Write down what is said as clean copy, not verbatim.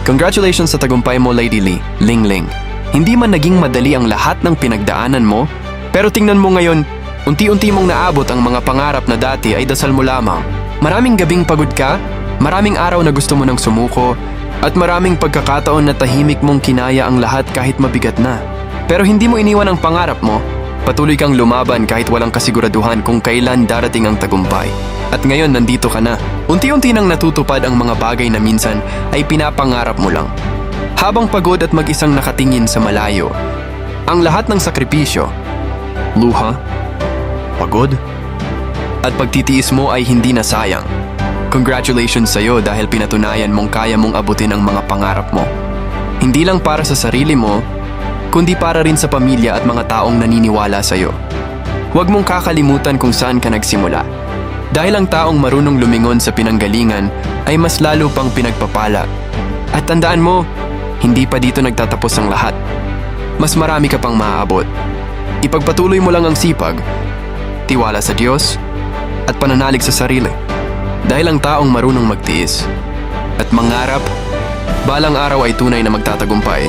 Congratulations sa tagumpay mo, Lady Lee, Ling. Hindi man naging madali ang lahat ng pinagdaanan mo, pero tingnan mo ngayon, unti-unti mong naabot ang mga pangarap na dati ay dasal mo lamang. Maraming gabing pagod ka, maraming araw na gusto mo nang sumuko, at maraming pagkakataon na tahimik mong kinaya ang lahat kahit mabigat na. Pero hindi mo iniwan ang pangarap mo. Patuloy kang lumaban kahit walang kasiguraduhan kung kailan darating ang tagumpay. At ngayon nandito ka na. Unti-unti nang natutupad ang mga bagay na minsan ay pinapangarap mo lang. Habang pagod at mag-isang nakatingin sa malayo, ang lahat ng sakripisyo, luha, pagod, at pagtitiis mo ay hindi na sayang. Congratulations sa'yo dahil pinatunayan mong kaya mong abutin ang mga pangarap mo. Hindi lang para sa sarili mo, kundi para rin sa pamilya at mga taong naniniwala sa'yo. Huwag mong kakalimutan kung saan ka nagsimula. Dahil ang taong marunong lumingon sa pinanggalingan ay mas lalo pang pinagpapala. At tandaan mo, hindi pa dito nagtatapos ang lahat. Mas marami ka pang maaabot. Ipagpatuloy mo lang ang sipag, tiwala sa Diyos, at pananalig sa sarili. Dahil ang taong marunong magtiis at mangarap, balang araw ay tunay na magtatagumpay.